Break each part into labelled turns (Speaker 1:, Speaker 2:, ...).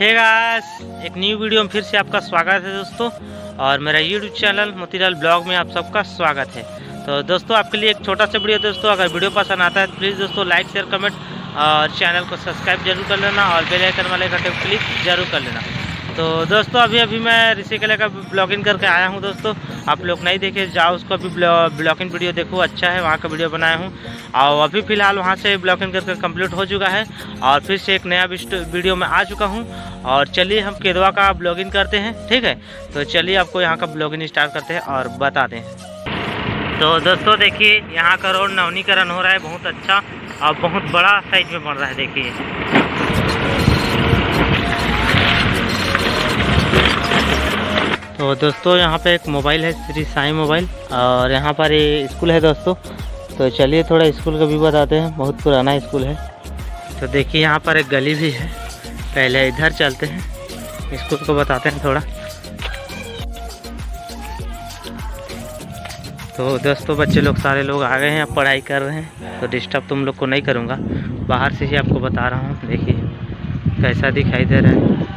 Speaker 1: Hey guys, एक new video में फिर से आपका स्वागत है दोस्तों। और मेरा यूट्यूब चैनल मोतीलाल ब्लॉग में आप सबका स्वागत है। तो दोस्तों आपके लिए एक छोटा सा वीडियो दोस्तों, अगर वीडियो पसंद आता है तो प्लीज़ दोस्तों लाइक शेयर कमेंट और चैनल को सब्सक्राइब जरूर कर लेना और बेल आइकन वाले घंटे को क्लिक जरूर कर लेना। तो दोस्तों अभी मैं ऋषिकेला का ब्लॉगिंग करके आया हूँ दोस्तों। आप लोग नहीं देखे जाओ, उसको अभी ब्लॉगिंग वीडियो देखो, अच्छा है, वहाँ का वीडियो बनाया हूँ। और अभी फ़िलहाल वहाँ से ब्लॉगिंग करके कंप्लीट हो चुका है और फिर से एक नया वीडियो में आ चुका हूँ। और चलिए हम केदवा का ब्लॉगिंग करते हैं, ठीक है। तो चलिए आपको यहाँ का ब्लॉगिंग स्टार्ट करते हैं और बताते हैं। तो दोस्तों देखिए, यहाँ का रोड नवीनीकरण हो रहा है, बहुत अच्छा और बहुत बड़ा साइज में बन रहा है। देखिए तो दोस्तों यहाँ पे एक मोबाइल है, श्री साईं मोबाइल, और यहाँ पर ये स्कूल है दोस्तों। तो चलिए थोड़ा स्कूल का भी बताते हैं, बहुत पुराना स्कूल है। तो देखिए यहाँ पर एक गली भी है, पहले इधर चलते हैं, स्कूल को बताते हैं थोड़ा। तो दोस्तों बच्चे लोग सारे लोग आ गए हैं, अब पढ़ाई कर रहे हैं, तो डिस्टर्ब तुम लोग को नहीं करूँगा, बाहर से ही आपको बता रहा हूँ। देखिए कैसा दिखाई दे रहा है।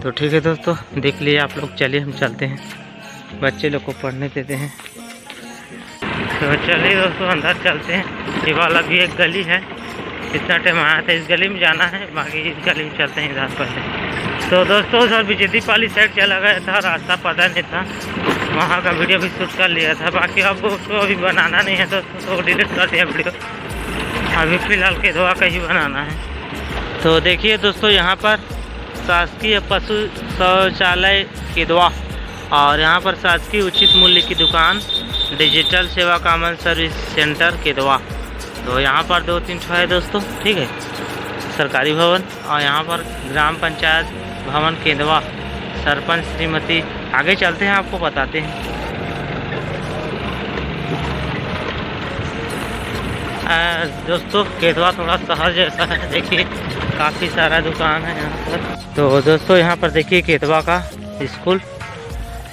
Speaker 1: तो ठीक है दोस्तों, देख लिए आप लोग। चलिए हम चलते हैं, बच्चे लोग को पढ़ने देते हैं। तो चलिए दोस्तों अंदर चलते हैं। ये वाला भी एक गली है, इतना टाइम आया था, इस गली में जाना है, बाकी इस गली में चलते हैं इधर पहले। तो दोस्तों उधर बीजेपी साइड चला गया था, रास्ता पता नहीं था, वहाँ का वीडियो भी शूट कर लिया था। बाकी अब उसको अभी बनाना नहीं है दोस्तों, तो डिलीट कर दिया वीडियो। अभी फ़िलहाल केदवा का ही बनाना है। तो देखिए दोस्तों यहाँ पर शासकीय पशु शौचालय केदवा, और यहाँ पर शासकीय उचित मूल्य की दुकान, डिजिटल सेवा कॉमन सर्विस सेंटर केदवा। तो यहाँ पर 2-3 ठो है दोस्तों, ठीक है, सरकारी भवन। और यहाँ पर ग्राम पंचायत भवन केदवा, सरपंच श्रीमती। आगे चलते हैं, आपको बताते हैं। दोस्तों केदवा थोड़ा शहर जैसा है, देखिए काफ़ी सारा दुकान है यहाँ पर। तो दोस्तों यहाँ पर देखिए केदवा का स्कूल,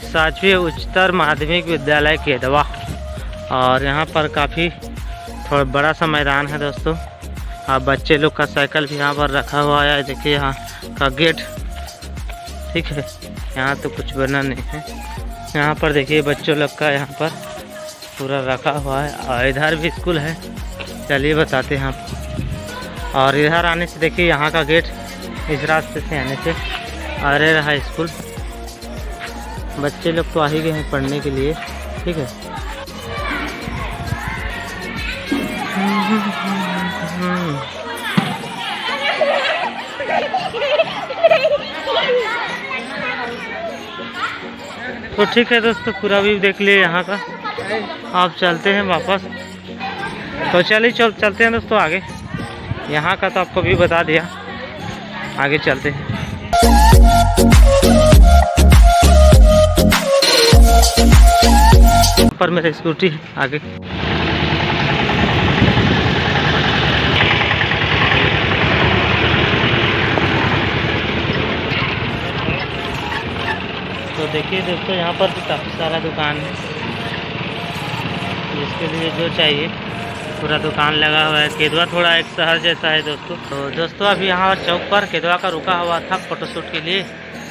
Speaker 1: 7वीं उच्चतर माध्यमिक विद्यालय केदवा। और यहाँ पर काफ़ी थोड़ा बड़ा सा मैदान है दोस्तों। और बच्चे लोग का साइकिल भी यहाँ पर रखा हुआ है। देखिए यहाँ का गेट, ठीक है, यहाँ तो कुछ बना नहीं है। यहाँ पर देखिए बच्चों लोग का यहाँ पर पूरा रखा हुआ है। और इधर भी स्कूल है, चलिए बताते हैं आप। और इधर आने से देखिए यहाँ का गेट, इस रास्ते से आने से अरे रहा स्कूल। बच्चे लोग तो आ ही गए हैं पढ़ने के लिए, ठीक है। तो ठीक है दोस्तों, पूरा व्यू देख लिए यहाँ का। आप चलते हैं वापस। तो चलिए चलते हैं दोस्तों आगे। यहाँ का तो आपको भी बता दिया, आगे चलते हैं। पर मेरी स्कूटी आगे। तो देखिए दोस्तों यहाँ पर भी काफ़ी सारा दुकान है, जिसके लिए जो चाहिए पूरा दुकान लगा हुआ है। केदवा थोड़ा एक शहर जैसा है दोस्तों। तो दोस्तों अभी यहाँ चौक पर केदवा का रुका हुआ था फ़ोटोशूट के लिए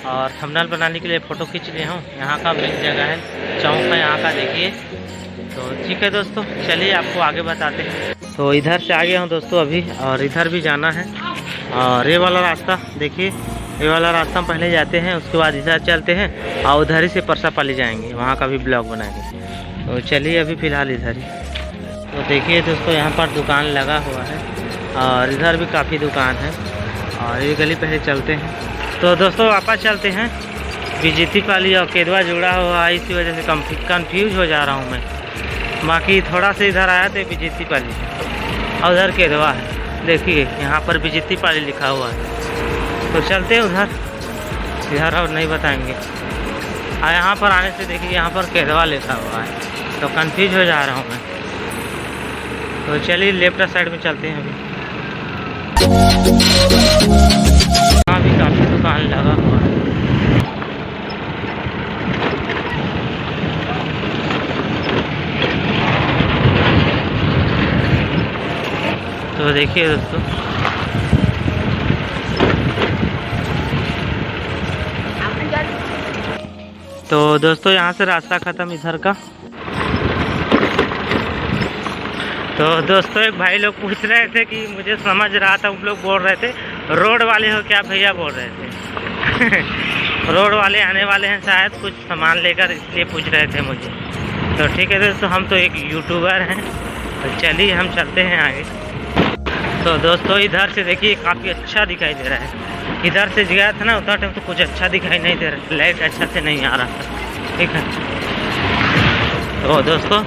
Speaker 1: और थंबनेल बनाने के लिए फ़ोटो खींच लिए हूँ। यहाँ का मेन जगह है, चौक है यहाँ का, देखिए। तो ठीक है दोस्तों, चलिए आपको आगे बताते हैं। तो इधर से आ गया हूँ दोस्तों अभी, और इधर भी जाना है। और ये वाला रास्ता देखिए, ये वाला रास्ता हम पहले जाते हैं, उसके बाद इधर चलते हैं और उधर ही से सरायपाली जाएंगे, वहाँ का भी ब्लॉग बनाएंगे। तो चलिए अभी फ़िलहाल इधर ही। तो देखिए दोस्तों यहाँ पर दुकान लगा हुआ है और इधर भी काफ़ी दुकान है। और ये गली पहले चलते हैं। तो दोस्तों वापस चलते हैं। बीजेपी और केदवा जुड़ा हुआ है, इसी वजह से कंफ्यूज हो जा रहा हूँ मैं। बाकी थोड़ा सा इधर आया तो बीजेपी और उधर केदवा है। देखिए यहाँ पर बीजेपी लिखा हुआ है। तो चलते हैं उधर, इधर और नहीं बताएंगे। और यहाँ पर आने से देखिए यहाँ पर केदवा लिखा हुआ है, तो कंफ्यूज हो जा रहा हूँ मैं। तो चलिए लेफ्ट साइड में चलते हैं। अभी यहाँ भी काफ़ी दुकान लगा हुआ है। देखिए दोस्तों, तो दोस्तों यहाँ से रास्ता ख़त्म इधर का। तो दोस्तों एक भाई लोग पूछ रहे थे कि मुझे समझ रहा था, उन लोग बोल रहे थे रोड वाले हो क्या भैया, बोल रहे थे रोड वाले आने वाले हैं शायद कुछ सामान लेकर, इसलिए पूछ रहे थे मुझे। तो ठीक है दोस्तों, हम तो एक यूट्यूबर हैं, तो चलिए हम चलते हैं आगे। तो दोस्तों इधर से देखिए काफ़ी अच्छा दिखाई दे रहा है। इधर से गया था ना उतना टाइम तो कुछ अच्छा दिखाई नहीं दे रहा, लाइट अच्छा से नहीं आ रहा था, ठीक है। तो दोस्तों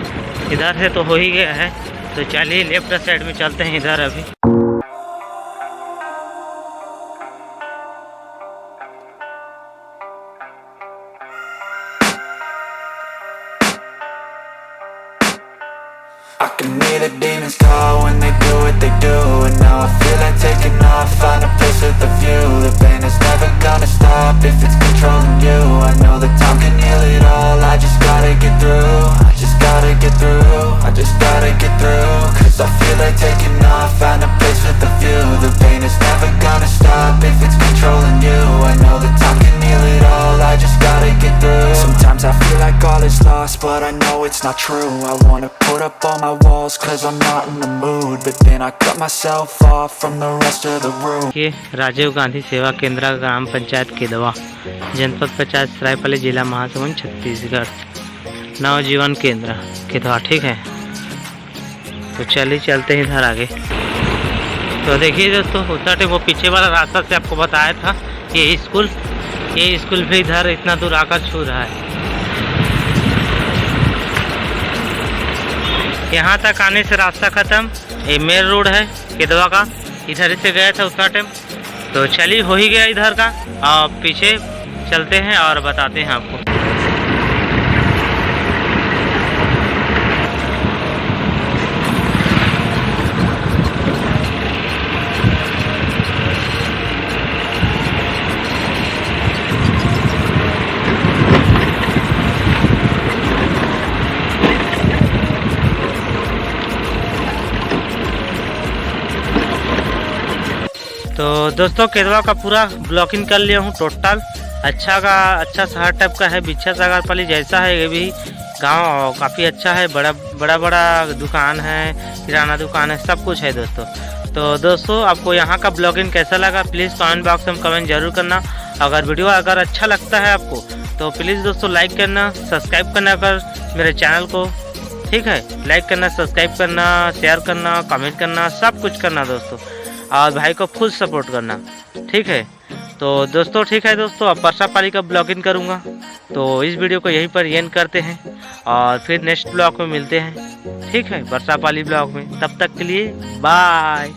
Speaker 1: इधर से तो हो ही गया है, तो चलिए लेफ्ट साइड में चलते हैं इधर अभी।
Speaker 2: I can hear the demons call when they do what they do, and now I feel like taking off, find a place with a view. The pain is never gonna stop if it's controlling you. I know that time can heal it all, I just gotta get through. I just gotta get through, I just gotta get through. Cause I feel like taking off, find a place with a view. The pain is never gonna stop if it's controlling you. I know that time can heal it all, I just gotta get through. Sometimes I feel like all is lost, but I know it's not true. I wanna put up all my walls cause I'm not in the mood, but then I cut myself off from the rest of the room.
Speaker 1: ये राजीव गांधी सेवा केंद्र ग्राम पंचायत केदवा, जनपद पंचायत सरायपाली, जिला महासमुंद, छत्तीसगढ़, नवजीवन केंद्र केदवा, ठीक है। तो चलिए चलते हैं इधर आगे। तो देखिए दोस्तों उतना टाइम वो पीछे वाला रास्ता से आपको बताया था, ये स्कूल भी इधर इतना दूर आकर छू रहा है। यहाँ तक आने से रास्ता ख़त्म, ये मेन रोड है केदवा का, इधर से गया था उतना टाइम। तो चलिए हो ही गया इधर का, और पीछे चलते हैं और बताते हैं आपको। तो दोस्तों केदवा का पूरा ब्लॉकिंग कर लिया हूँ टोटल। अच्छा शहर टाइप का है, बिच्छा सरायपाली जैसा है ये भी गांव, काफ़ी अच्छा है, बड़ा दुकान है, किराना दुकान है, सब कुछ है दोस्तों। तो दोस्तों आपको यहाँ का ब्लॉगिंग कैसा लगा प्लीज़ कमेंट बॉक्स में कमेंट जरूर करना। अगर वीडियो अगर अच्छा लगता है आपको तो प्लीज़ दोस्तों लाइक करना, सब्सक्राइब करना कर मेरे चैनल को, ठीक है। लाइक करना, सब्सक्राइब करना, शेयर करना, कमेंट करना, सब कुछ करना दोस्तों, और भाई को फुल सपोर्ट करना, ठीक है। तो दोस्तों ठीक है दोस्तों, अब सरायपाली का ब्लॉगिंग करूँगा। तो इस वीडियो को यहीं पर एंड करते हैं और फिर नेक्स्ट ब्लॉग में मिलते हैं, ठीक है, सरायपाली ब्लॉग में। तब तक के लिए बाय।